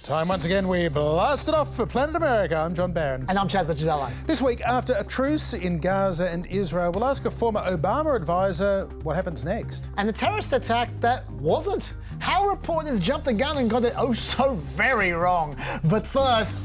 Time once again we blast it off for Planet America. I'm John Barron. And I'm Chaz Gisello. This week, after a truce in Gaza and Israel, we'll ask a former Obama advisor what happens next. And the terrorist attack that wasn't. How reporters jumped the gun and got it oh so very wrong. But first,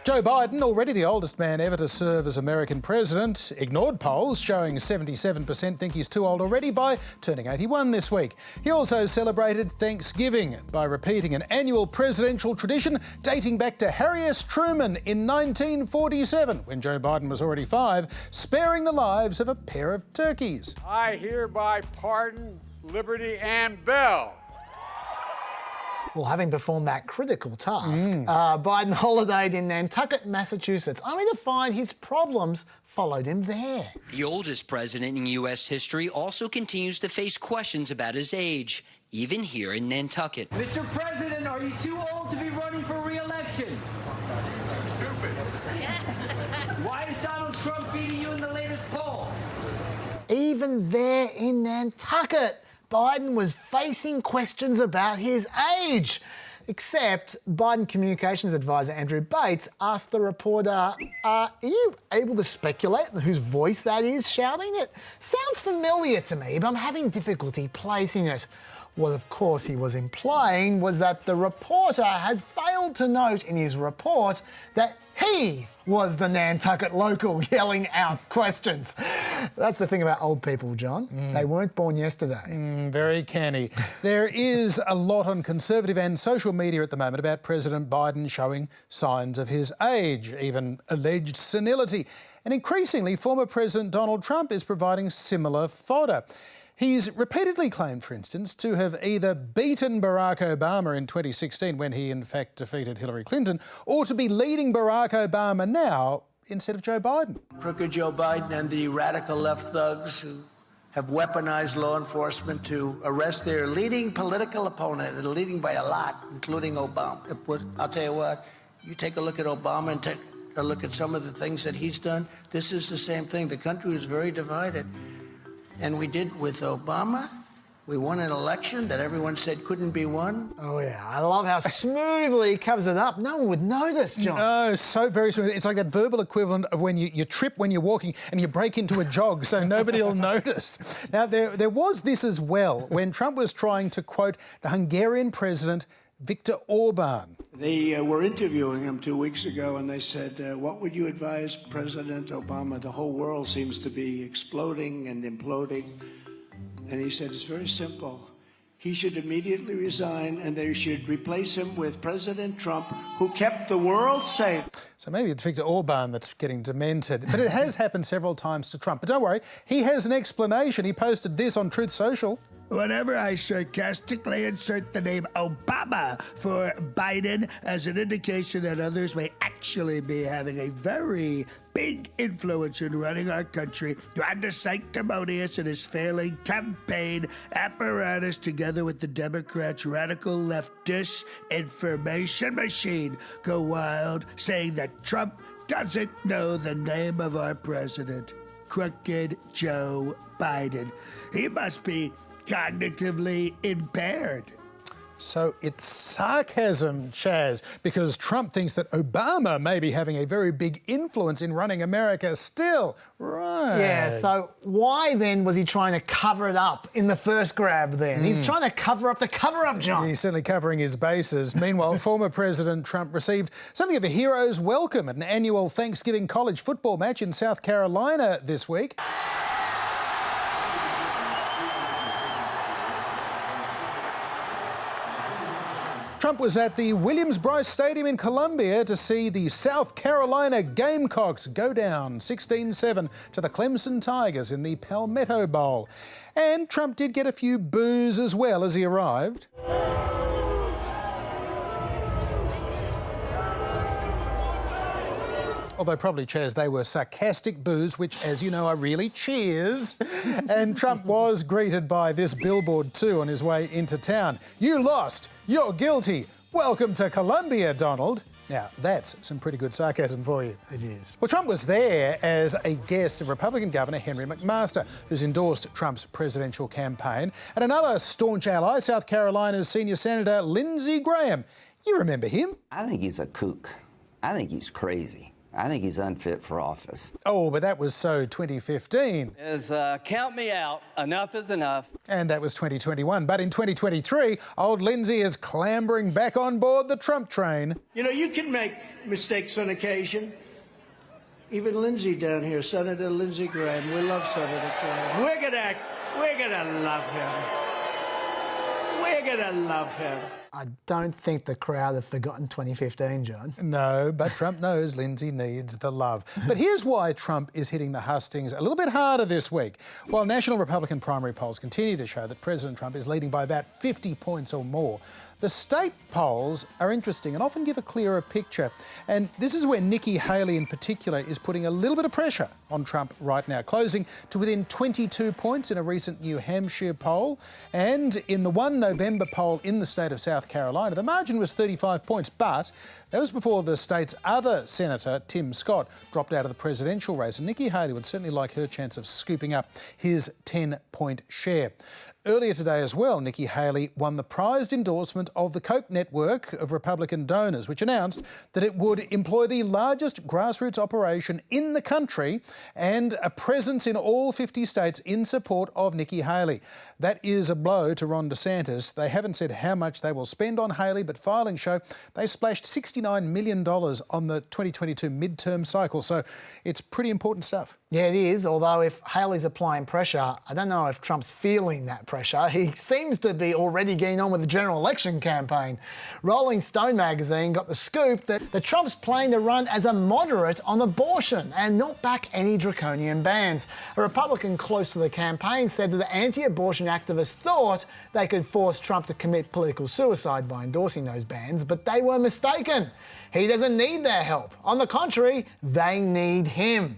Joe Biden, already the oldest man ever to serve as American president, ignored polls showing 77% think he's too old already by turning 81 this week. He also celebrated Thanksgiving by repeating an annual presidential tradition dating back to Harry S. Truman in 1947, when Joe Biden was already 5, sparing the lives of a pair of turkeys. I hereby pardon Liberty and Bell. well, having performed that critical task, Biden holidayed in Nantucket, Massachusetts, only to find his problems followed him there. The oldest president in U.S. history also continues to face questions about his age, even here in Nantucket. Mr. President, are you too old to be running for re-election? Stupid. Why is Donald Trump beating you in the latest poll? Even there in Nantucket, Biden was facing questions about his age. Except Biden communications advisor Andrew Bates asked the reporter, are you able to speculate on whose voice that is shouting it? Sounds familiar to me, but I'm having difficulty placing it. What, of course, he was implying was that the reporter had failed to note in his report that he was the Nantucket local yelling out questions. That's the thing about old people, John. They weren't born yesterday. Very canny. There is a lot on conservative and social media at the moment about President Biden showing signs of his age, even alleged senility. And increasingly, former President Donald Trump is providing similar fodder. He's repeatedly claimed, for instance, to have either beaten Barack Obama in 2016 when he in fact defeated Hillary Clinton, or to be leading Barack Obama now instead of Joe Biden. Crooked Joe Biden and the radical left thugs who have weaponized law enforcement to arrest their leading political opponent, and leading by a lot, including Obama. I'll tell you what, you take a look at Obama and take a look at some of the things that he's done. This is the same thing. The country is very divided. And we did with Obama. We won an election that everyone said couldn't be won. Oh, yeah. I love how smoothly he covers it up. No one would notice, John. No, so very smooth. It's like that verbal equivalent of when you trip when you're walking and you break into a jog so nobody will notice. Now, there was this as well when Trump was trying to quote the Hungarian president, Viktor Orban. They were interviewing him 2 weeks ago, and they said, what would you advise President Obama? The whole world seems to be exploding and imploding. And he said, it's very simple. He should immediately resign, and they should replace him with President Trump, who kept the world safe. So maybe it's Viktor Orban that's getting demented. But it has happened several times to Trump. But don't worry, he has an explanation. He posted this on Truth Social. Whenever I sarcastically insert the name Obama for Biden as an indication that others may actually be having a very big influence in running our country, and the sanctimonious and his failing campaign apparatus together with the Democrats' radical left disinformation machine go wild, saying that Trump doesn't know the name of our president, Crooked Joe Biden. He must be cognitively impaired. So it's sarcasm, Chaz, because Trump thinks that Obama may be having a very big influence in running America still. Right. Yeah, so why then was he trying to cover it up in the first grab then? He's trying to cover up the cover-up, John. He's certainly covering his bases. Meanwhile, former President Trump received something of a hero's welcome at an annual Thanksgiving college football match in South Carolina this week. Trump was at the Williams-Brice Stadium in Columbia to see the South Carolina Gamecocks go down 16-7 to the Clemson Tigers in the Palmetto Bowl. And Trump did get a few boos as well as he arrived. Although probably, Chaz, they were sarcastic boos, which, as you know, are really cheers. And Trump was greeted by this billboard too on his way into town. You lost. You're guilty. Welcome to Columbia, Donald. Now, that's some pretty good sarcasm for you. It is. Well, Trump was there as a guest of Republican Governor Henry McMaster, who's endorsed Trump's presidential campaign, and another staunch ally, South Carolina's senior Senator Lindsey Graham. You remember him? I think he's a kook. I think he's crazy. I think he's unfit for office. Oh, but that was so 2015. Count me out. Enough is enough. And that was 2021. But in 2023, old Lindsey is clambering back on board the Trump train. You know, you can make mistakes on occasion. Even Lindsey down here, Senator Lindsey Graham. We love Senator Graham. We're gonna love him. We're gonna love him. I don't think the crowd have forgotten 2015, John. No, but Trump knows Lindsey needs the love. But here's why Trump is hitting the hustings a little bit harder this week. While national Republican primary polls continue to show that President Trump is leading by about 50 points or more, the state polls are interesting and often give a clearer picture. And this is where Nikki Haley in particular is putting a little bit of pressure on Trump right now, closing to within 22 points in a recent New Hampshire poll. And in the one November poll in the state of South Carolina, the margin was 35 points, but that was before the state's other senator, Tim Scott, dropped out of the presidential race. And Nikki Haley would certainly like her chance of scooping up his 10-point share. Earlier today as well, Nikki Haley won the prized endorsement of the Koch network of Republican donors, which announced that it would employ the largest grassroots operation in the country and a presence in all 50 states in support of Nikki Haley. That is a blow to Ron DeSantis. They haven't said how much they will spend on Haley, but filings show they splashed $69 million on the 2022 midterm cycle. So it's pretty important stuff. Yeah, it is, although if Haley's applying pressure, I don't know if Trump's feeling that pressure. He seems to be already getting on with the general election campaign. Rolling Stone magazine got the scoop that Trump's planning to run as a moderate on abortion and not back any draconian bans. A Republican close to the campaign said that the anti-abortion activists thought they could force Trump to commit political suicide by endorsing those bans, but they were mistaken. He doesn't need their help. On the contrary, they need him.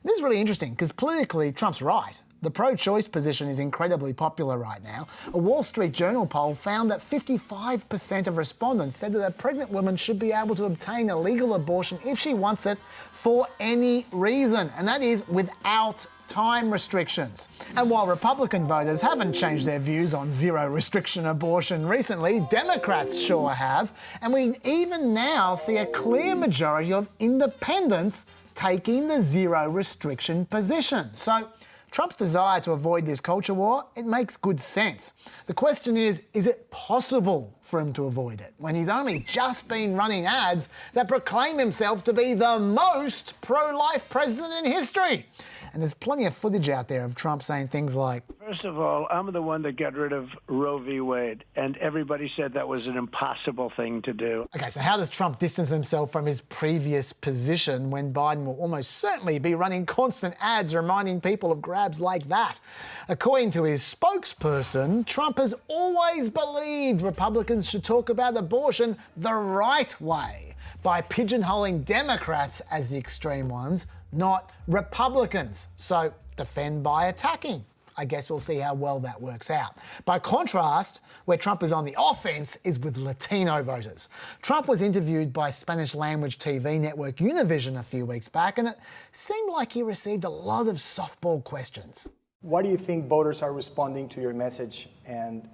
This is really interesting because politically, Trump's right. The pro-choice position is incredibly popular right now. A Wall Street Journal poll found that 55% of respondents said that a pregnant woman should be able to obtain a legal abortion if she wants it for any reason, and that is without time restrictions. And while Republican voters haven't changed their views on zero restriction abortion recently, Democrats sure have, and we even now see a clear majority of independents taking the zero restriction position. So Trump's desire to avoid this culture war, it makes good sense. The question is it possible for him to avoid it when he's only just been running ads that proclaim himself to be the most pro-life president in history? And there's plenty of footage out there of Trump saying things like, First of all, I'm the one that got rid of Roe v. Wade, and everybody said that was an impossible thing to do. Okay, so how does Trump distance himself from his previous position when Biden will almost certainly be running constant ads reminding people of grabs like that? According to his spokesperson, Trump has always believed Republicans should talk about abortion the right way, by pigeonholing Democrats as the extreme ones, not Republicans. So defend by attacking. I guess we'll see how well that works out. By contrast, where Trump is on the offense is with Latino voters. Trump was interviewed by Spanish language TV network Univision a few weeks back, and it seemed like he received a lot of softball questions. What do you think voters are responding to your message? And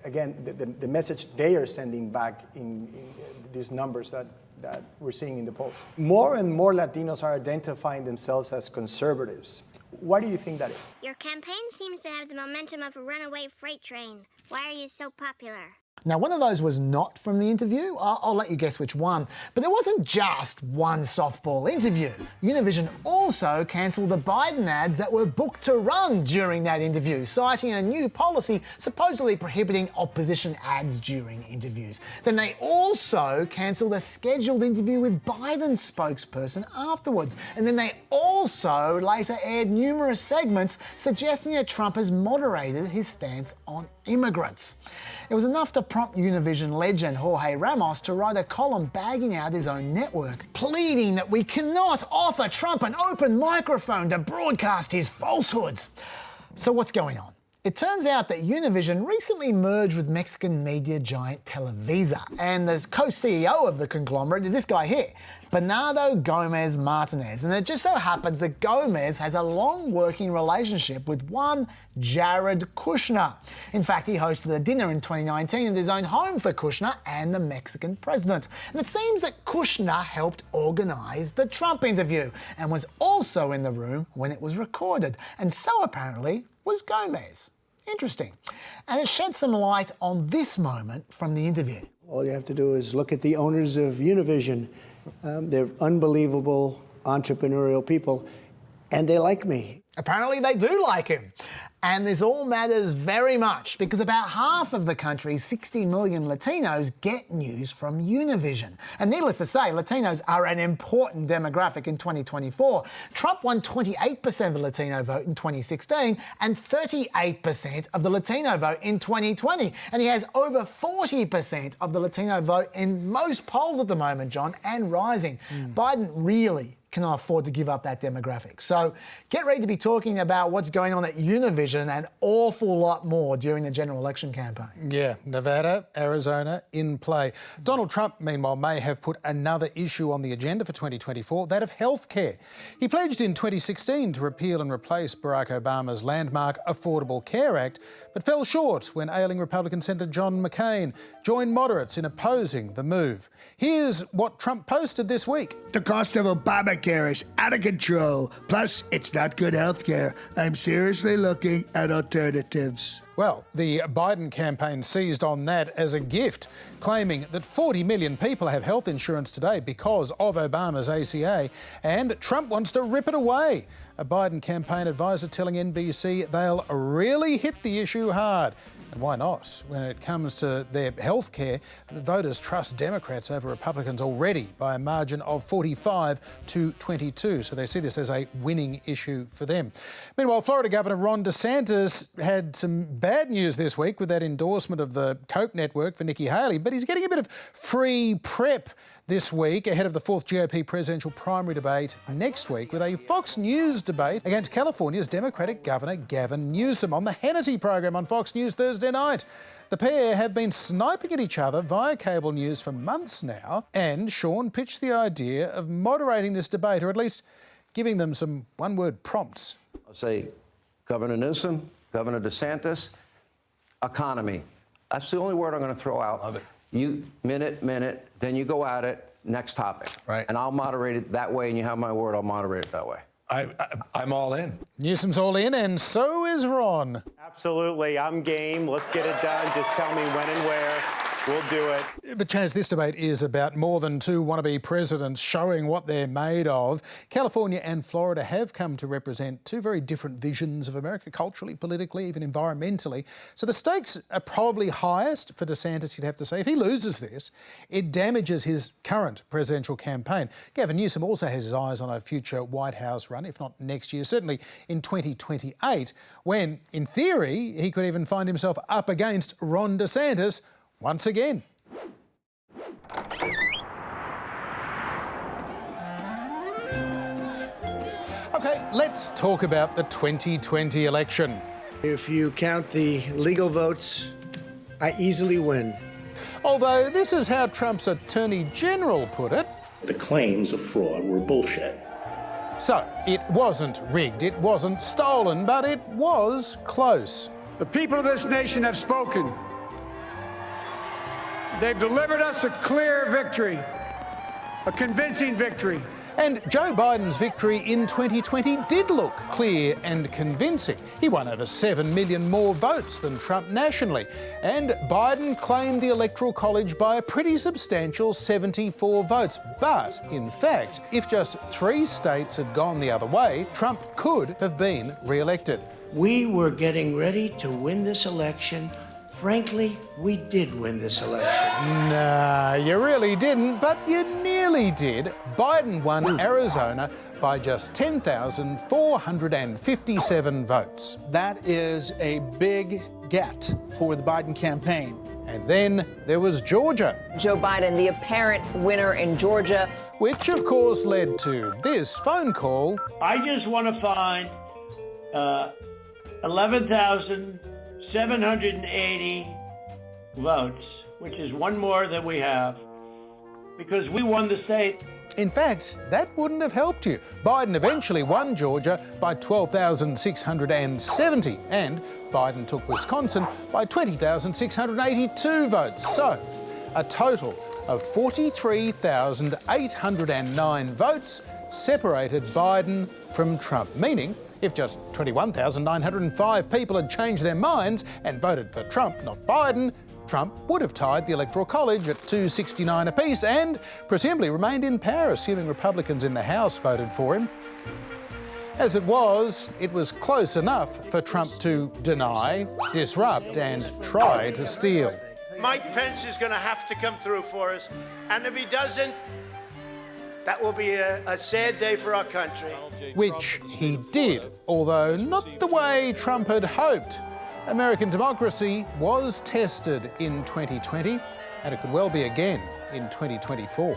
again, the message they are sending back in these numbers that we're seeing in the polls. More and more Latinos are identifying themselves as conservatives. Why do you think that is? Your campaign seems to have the momentum of a runaway freight train. Why are you so popular? Now, one of those was not from the interview. I'll let you guess which one. But there wasn't just one softball interview. Univision also cancelled the Biden ads that were booked to run during that interview, citing a new policy supposedly prohibiting opposition ads during interviews. Then they also cancelled a scheduled interview with Biden's spokesperson afterwards. And then they also later aired numerous segments suggesting that Trump has moderated his stance on immigrants. It was enough to prompt Univision legend Jorge Ramos to write a column bagging out his own network, pleading that we cannot offer Trump an open microphone to broadcast his falsehoods. So what's going on? It turns out that Univision recently merged with Mexican media giant Televisa, and the co-CEO of the conglomerate is this guy here, Bernardo Gomez Martinez, and it just so happens that Gomez has a long working relationship with one Jared Kushner. In fact, he hosted a dinner in 2019 at his own home for Kushner and the Mexican president. And it seems that Kushner helped organise the Trump interview and was also in the room when it was recorded, and so apparently was Gomez. Interesting. And it sheds some light on this moment from the interview. All you have to do is look at the owners of Univision. They're unbelievable entrepreneurial people, and they like me. Apparently they do like him. And this all matters very much because about half of the country's 60 million Latinos get news from Univision. And needless to say, Latinos are an important demographic in 2024. Trump won 28% of the Latino vote in 2016 and 38% of the Latino vote in 2020. And he has over 40% of the Latino vote in most polls at the moment, John, and rising. Biden really cannot afford to give up that demographic. So get ready to be talking about what's going on at Univision and an awful lot more during the general election campaign. Yeah, Nevada, Arizona in play. Donald Trump, meanwhile, may have put another issue on the agenda for 2024, that of healthcare. He pledged in 2016 to repeal and replace Barack Obama's landmark Affordable Care Act, but fell short when ailing Republican Senator John McCain joined moderates in opposing the move. Here's what Trump posted this week. The cost of Obamacare is out of control. Plus, it's not good health care. I'm seriously looking at alternatives. Well, the Biden campaign seized on that as a gift, claiming that 40 million people have health insurance today because of Obama's ACA, and Trump wants to rip it away. A Biden campaign advisor telling NBC they'll really hit the issue hard. And why not? When it comes to their health care, voters trust Democrats over Republicans already by a margin of 45 to 22. So they see this as a winning issue for them. Meanwhile, Florida Governor Ron DeSantis had some bad news this week with that endorsement of the Koch network for Nikki Haley, but he's getting a bit of free prep this week ahead of the fourth GOP presidential primary debate next week with a Fox News debate against California's Democratic Governor Gavin Newsom on the Hannity program on Fox News Thursday night. The pair have been sniping at each other via cable news for months now, and Sean pitched the idea of moderating this debate, or at least giving them some one-word prompts. I'll say Governor Newsom, Governor DeSantis, economy. That's the only word I'm going to throw out. Love it. You minute, then you go at it, next topic. Right. And I'll moderate it that way, and you have my word, I'll moderate it that way. I'm all in. Newsom's all in, and so is Ron. Absolutely, I'm game. Let's get it done. Just tell me when and where. We'll do it. But Chaz, this debate is about more than two wannabe presidents showing what they're made of. California and Florida have come to represent two very different visions of America, culturally, politically, even environmentally. So the stakes are probably highest for DeSantis, you'd have to say. If he loses this, it damages his current presidential campaign. Gavin Newsom also has his eyes on a future White House run, if not next year, certainly in 2028, when, in theory, he could even find himself up against Ron DeSantis once again. OK, let's talk about the 2020 election. If you count the legal votes, I easily win. Although this is how Trump's Attorney General put it. The claims of fraud were bullshit. So, it wasn't rigged, it wasn't stolen, but it was close. The people of this nation have spoken. They've delivered us a clear victory, a convincing victory. And Joe Biden's victory in 2020 did look clear and convincing. He won over 7 million more votes than Trump nationally. And Biden claimed the Electoral College by a pretty substantial 74 votes. But, in fact, if just 3 states had gone the other way, Trump could have been re-elected. We were getting ready to win this election. Frankly, we did win this election. Nah, you really didn't, but you nearly did. Biden won Arizona by just 10,457 votes. That is a big get for the Biden campaign. And then there was Georgia. Joe Biden, the apparent winner in Georgia. Which, of course, led to this phone call. I just want to find 11,000 780 votes, which is one more than we have, because we won the state. In fact, that wouldn't have helped you. Biden eventually won Georgia by 12,670, and Biden took Wisconsin by 20,682 votes. So, a total of 43,809 votes separated Biden from Trump, meaning if just 21,905 people had changed their minds and voted for Trump, not Biden, Trump would have tied the Electoral College at 269 apiece and presumably remained in power, assuming Republicans in the House voted for him. As it was close enough for Trump to deny, disrupt and try to steal. Mike Pence is going to have to come through for us, and if he doesn't, that will be a sad day for our country. Which he did, although not the way Trump had hoped. American democracy was tested in 2020, and it could well be again in 2024.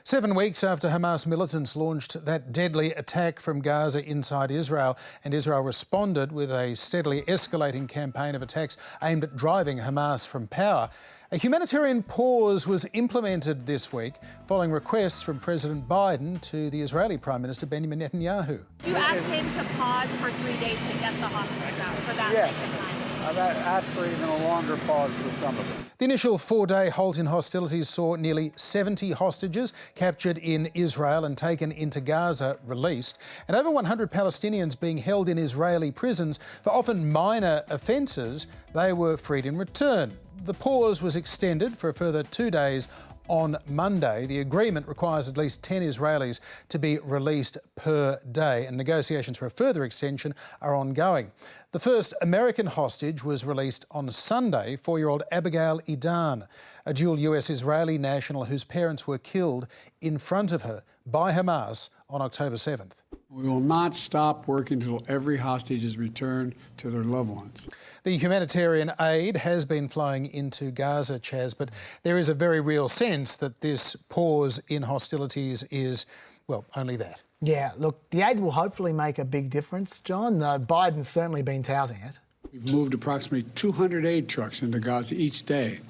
7 weeks after Hamas militants launched that deadly attack from Gaza inside Israel, and Israel responded with a steadily escalating campaign of attacks aimed at driving Hamas from power, a humanitarian pause was implemented this week following requests from President Biden to the Israeli Prime Minister Benjamin Netanyahu. You asked him to pause for 3 days to get the hostages out for that Yes. length of time. I've asked for even a longer pause for some of them. The initial 4-day halt in hostilities saw nearly 70 hostages captured in Israel and taken into Gaza released, and over 100 Palestinians being held in Israeli prisons for often minor offences. They were freed in return. The pause was extended for a further 2 days on Monday. The agreement requires at least 10 Israelis to be released per day, and negotiations for a further extension are ongoing. The first American hostage was released on Sunday, 4-year-old Abigail Idan, a dual US-Israeli national whose parents were killed in front of her by Hamas on October 7th. We will not stop working until every hostage is returned to their loved ones. The humanitarian aid has been flowing into Gaza, Chaz, but there is a very real sense that this pause in hostilities is, well, only that. Yeah, look, the aid will hopefully make a big difference, John. Biden's certainly been touting it. We've moved approximately 200 aid trucks into Gaza each day,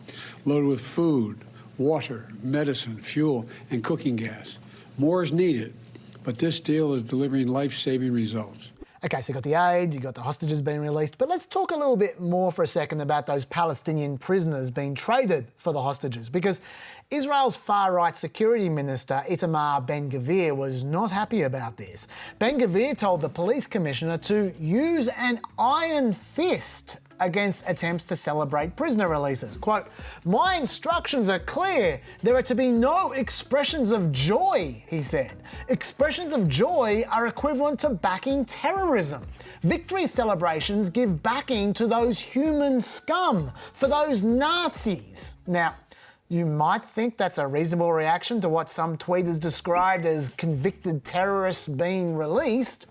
loaded with food, water, medicine, fuel, and cooking gas. More is needed, but this deal is delivering life-saving results. OK, so you've got the aid, you've got the hostages being released, but let's talk a little bit more for a second about those Palestinian prisoners being traded for the hostages, because Israel's far-right security minister, Itamar Ben-Gvir, was not happy about this. Ben-Gvir told the police commissioner to use an iron fist against attempts to celebrate prisoner releases. Quote, "My instructions are clear. There are to be no expressions of joy," he said. Expressions of joy are equivalent to backing terrorism. Victory celebrations give backing to those human scum, for those Nazis. Now, you might think that's a reasonable reaction to what some tweeters described as convicted terrorists being released.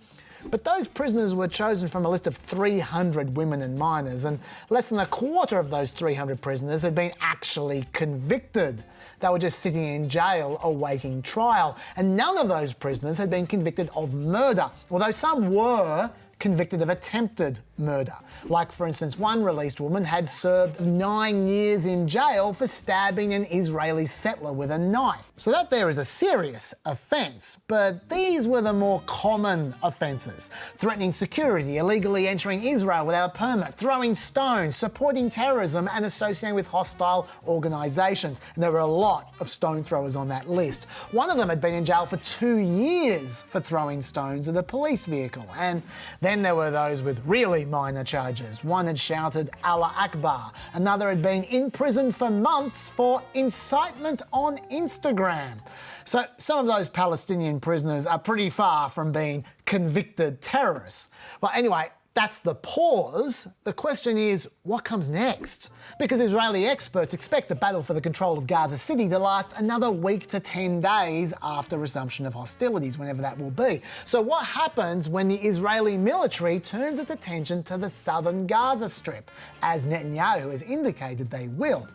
But those prisoners were chosen from a list of 300 women and minors, and less than a quarter of those 300 prisoners had been actually convicted. They were just sitting in jail awaiting trial, and none of those prisoners had been convicted of murder, although some were convicted of attempted murder. Like, for instance, one released woman had served 9 years in jail for stabbing an Israeli settler with a knife. So that there is a serious offence, but these were the more common offences. Threatening security, illegally entering Israel without a permit, throwing stones, supporting terrorism and associating with hostile organisations. And there were a lot of stone throwers on that list. One of them had been in jail for 2 years for throwing stones at a police vehicle. And then there were those with really minor charges. One had shouted Allah Akbar. Another had been in prison for months for incitement on Instagram. So some of those Palestinian prisoners are pretty far from being convicted terrorists. Well, anyway, That's the pause. The question is, what comes next? Because Israeli experts expect the battle for the control of Gaza City to last another week to 10 days after resumption of hostilities, whenever that will be. So what happens when the Israeli military turns its attention to the southern Gaza Strip, as Netanyahu has indicated they will?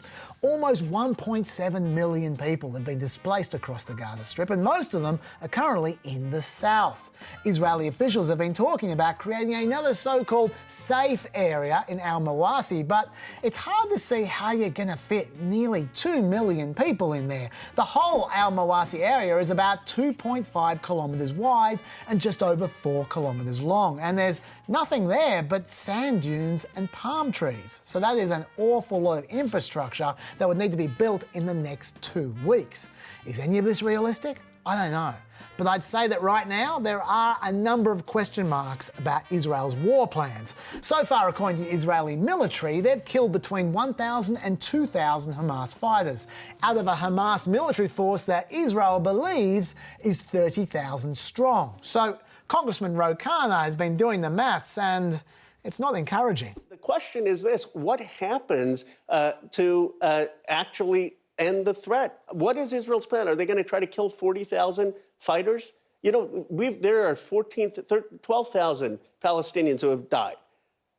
Almost 1.7 million people have been displaced across the Gaza Strip, and most of them are currently in the south. Israeli officials have been talking about creating another so-called safe area in al-Mawasi, but it's hard to see how you're going to fit nearly 2 million people in there. The whole al-Mawasi area is about 2.5 kilometres wide and just over 4 kilometres long, and there's nothing there but sand dunes and palm trees. So that is an awful lot of infrastructure that would need to be built in the next 2 weeks. Is any of this realistic? I don't know. But I'd say that right now there are a number of question marks about Israel's war plans. So far, according to the Israeli military, they've killed between 1,000 and 2,000 Hamas fighters, out of a Hamas military force that Israel believes is 30,000 strong. So Congressman Ro-Khanna has been doing the maths, and it's not encouraging. The question is this: what happens to actually end the threat? What is Israel's plan? Are they going to try to kill 40,000 fighters? You know, there are 12,000 Palestinians who have died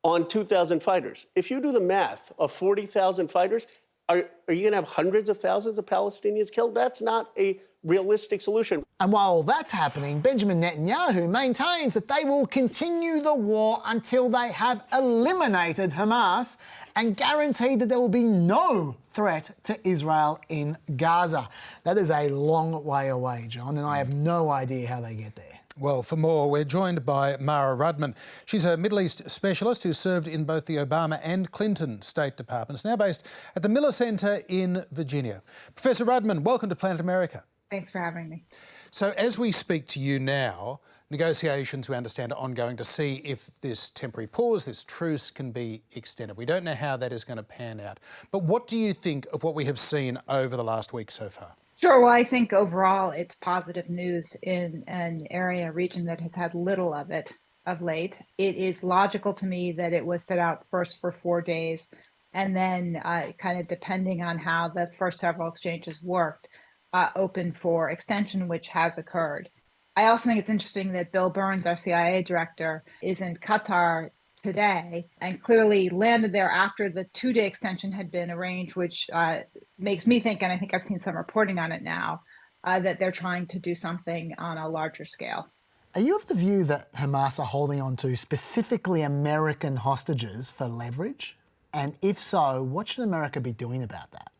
on 2,000 fighters. If you do the math of 40,000 fighters, are you going to have hundreds of thousands of Palestinians killed? That's not a realistic solution. And while all that's happening, Benjamin Netanyahu maintains that they will continue the war until they have eliminated Hamas and guaranteed that there will be no threat to Israel in Gaza. That is a long way away, John, and I have no idea how they get there. Well, for more, we're joined by Mara Rudman. She's a Middle East specialist who served in both the Obama and Clinton State Departments, now based at the Miller Center in Virginia. Professor Rudman, welcome to Planet America. Thanks for having me. So as we speak to you now, negotiations, we understand, are ongoing to see if this temporary pause, this truce, can be extended. We don't know how that is going to pan out. But what do you think of what we have seen over the last week so far? Sure. Well, I think overall it's positive news in an area, region that has had little of it of late. It is logical to me that it was set out first for 4 days, and then kind of depending on how the first several exchanges worked, open for extension, which has occurred. I also think it's interesting that Bill Burns, our CIA director, is in Qatar today and clearly landed there after the 2-day extension had been arranged, which makes me think, and I think I've seen some reporting on it now, that they're trying to do something on a larger scale. Are you of the view that Hamas are holding on to specifically American hostages for leverage? And if so, what should America be doing about that?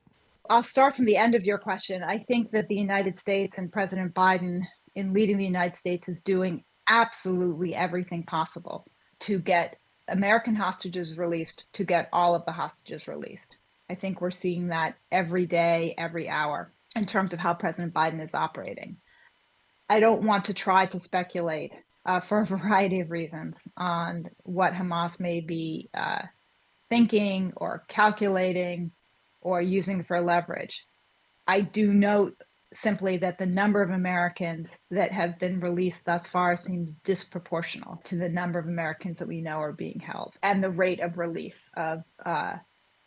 I'll start from the end of your question. I think that the United States and President Biden, in leading the United States, is doing absolutely everything possible to get American hostages released, to get all of the hostages released. I think we're seeing that every day, every hour, in terms of how President Biden is operating. I don't want to try to speculate for a variety of reasons on what Hamas may be thinking or calculating or using for leverage. I do note simply that the number of Americans that have been released thus far seems disproportional to the number of Americans that we know are being held and the rate of release of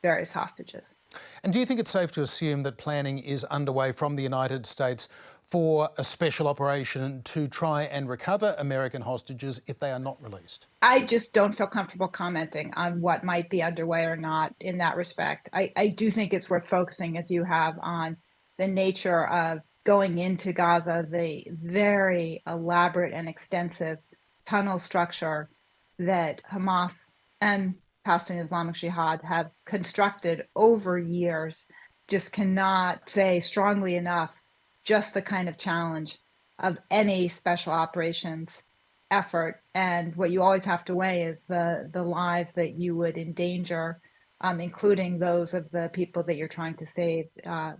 various hostages. And do you think it's safe to assume that planning is underway from the United States for a special operation to try and recover American hostages if they are not released? I just don't feel comfortable commenting on what might be underway or not in that respect. I do think it's worth focusing, as you have, on the nature of going into Gaza, the very elaborate and extensive tunnel structure that Hamas and Palestinian Islamic Jihad have constructed over years. Just cannot say strongly enough just the kind of challenge of any special operations effort. And what you always have to weigh is the lives that you would endanger, including those of the people that you're trying to save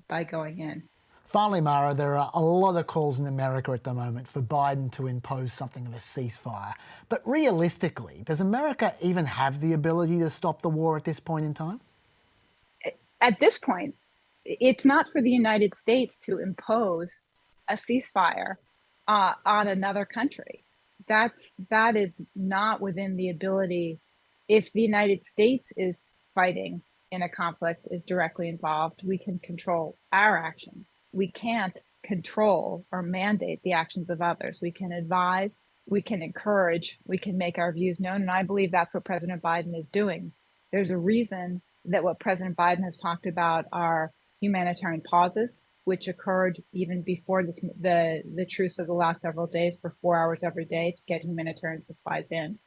by going in. Finally, Mara, there are a lot of calls in America at the moment for Biden to impose something of a ceasefire. But realistically, does America even have the ability to stop the war at this point in time? At this point, it's not for the United States to impose a ceasefire on another country. that is not within the ability. If the United States is fighting in a conflict, is directly involved, we can control our actions. We can't control or mandate the actions of others. We can advise, we can encourage, we can make our views known. And I believe that's what President Biden is doing. There's a reason that what President Biden has talked about are humanitarian pauses, which occurred even before the truce of the last several days for 4 hours every day to get humanitarian supplies in.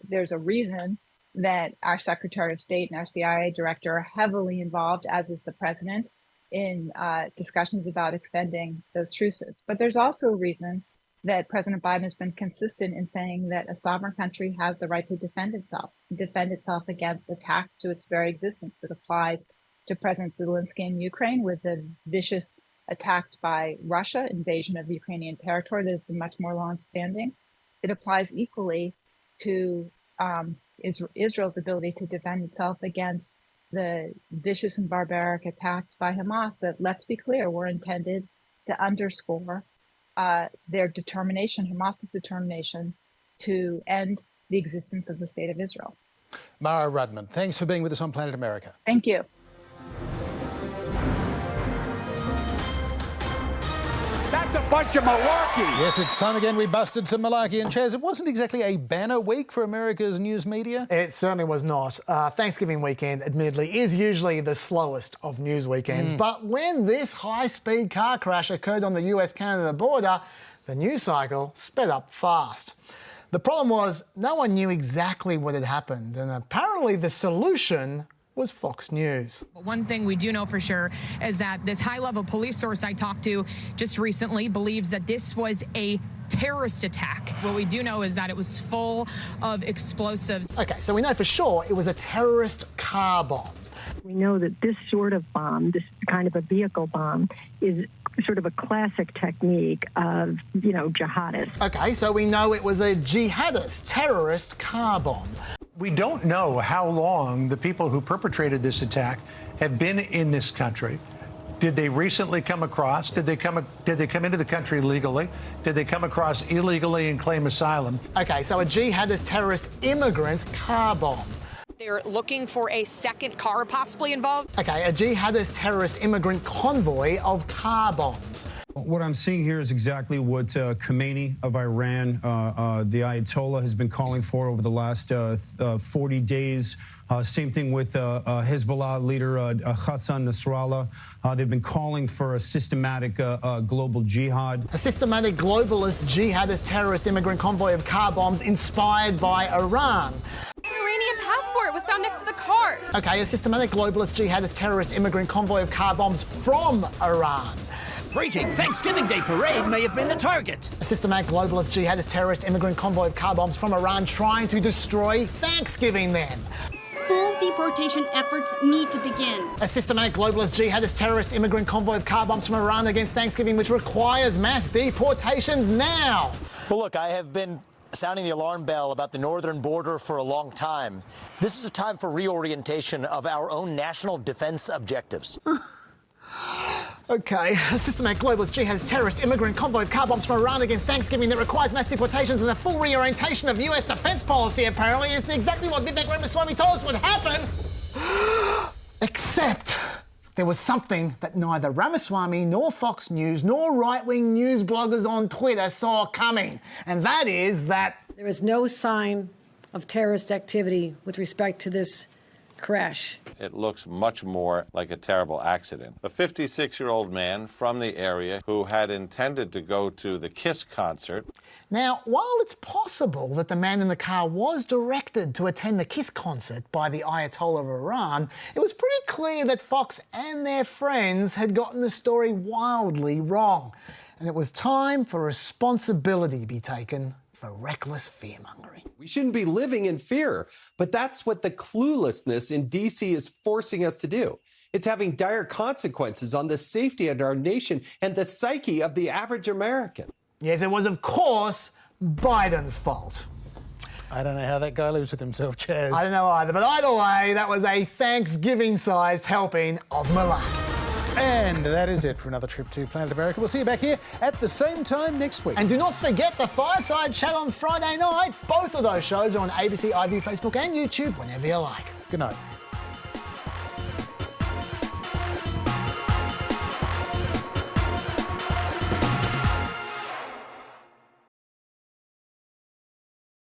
There's a reason that our Secretary of State and our CIA director are heavily involved, as is the president, in discussions about extending those truces. But there's also a reason that President Biden has been consistent in saying that a sovereign country has the right to defend itself against attacks to its very existence. It applies to President Zelensky in Ukraine with the vicious attacks by Russia, invasion of Ukrainian territory that has been much more longstanding. It applies equally to Israel's ability to defend itself against the vicious and barbaric attacks by Hamas that, let's be clear, were intended to underscore their determination, Hamas's determination, to end the existence of the State of Israel. Mara Rudman, thanks for being with us on Planet America. Thank you. That's a bunch of malarkey. Yes, it's time again we busted some malarkey. And Chaz, it wasn't exactly a banner week for America's news media. It certainly was not. Thanksgiving weekend, admittedly, is usually the slowest of news weekends. But when this high-speed car crash occurred on the US-Canada border, the news cycle sped up fast. The problem was no one knew exactly what had happened, and apparently the solution was Fox News. One thing we do know for sure is that this high-level police source I talked to just recently believes that this was a terrorist attack. What we do know is that it was full of explosives. Okay, so we know for sure it was a terrorist car bomb. We know that this sort of bomb, this kind of a vehicle bomb, is sort of a classic technique of, jihadists. Okay, so we know it was a jihadist terrorist car bomb. We don't know how long the people who perpetrated this attack have been in this country. Did they recently come across? Did they come into the country legally? Did they come across illegally and claim asylum? Okay, so a jihadist terrorist immigrant car bomb. They're looking for a second car possibly involved. Okay, a jihadist terrorist immigrant convoy of car bombs. What I'm seeing here is exactly what Khomeini of Iran, the Ayatollah, has been calling for over the last 40 days. Same thing with Hezbollah leader Hassan Nasrallah. They've been calling for a systematic global jihad. A systematic globalist jihadist terrorist immigrant convoy of car bombs inspired by Iran. An Iranian passport was found next to the car. Okay, a systematic globalist jihadist terrorist immigrant convoy of car bombs from Iran. Breaking Thanksgiving Day parade may have been the target. A systematic globalist jihadist terrorist immigrant convoy of car bombs from Iran trying to destroy Thanksgiving then. Full deportation efforts need to begin. A systematic globalist jihadist terrorist immigrant convoy of car bombs from Iran against Thanksgiving, which requires mass deportations now. Well, look, I have been sounding the alarm bell about the northern border for a long time. This is a time for reorientation of our own national defense objectives. Okay, a systematic globalist jihadist terrorist immigrant convoy of car bombs from Iran against Thanksgiving that requires mass deportations and a full reorientation of US defense policy, apparently, is exactly what Vivek Ramaswamy told us would happen. Except there was something that neither Ramaswamy nor Fox News nor right-wing news bloggers on Twitter saw coming, and that is that there is no sign of terrorist activity with respect to this crash. It looks much more like a terrible accident. A 56-year-old man from the area who had intended to go to the KISS concert. Now, while it's possible that the man in the car was directed to attend the KISS concert by the Ayatollah of Iran, it was pretty clear that Fox and their friends had gotten the story wildly wrong. And it was time for responsibility to be taken for reckless fear-mongering. We shouldn't be living in fear, but that's what the cluelessness in D.C. is forcing us to do. It's having dire consequences on the safety of our nation and the psyche of the average American. Yes, it was, of course, Biden's fault. I don't know how that guy lives with himself, Chaz. I don't know either, but either way, that was a Thanksgiving-sized helping of malarkey. And that is it for another trip to Planet America. We'll see you back here at the same time next week. And do not forget the Fireside Chat on Friday night. Both of those shows are on ABC, iView, Facebook and YouTube whenever you like. Good night.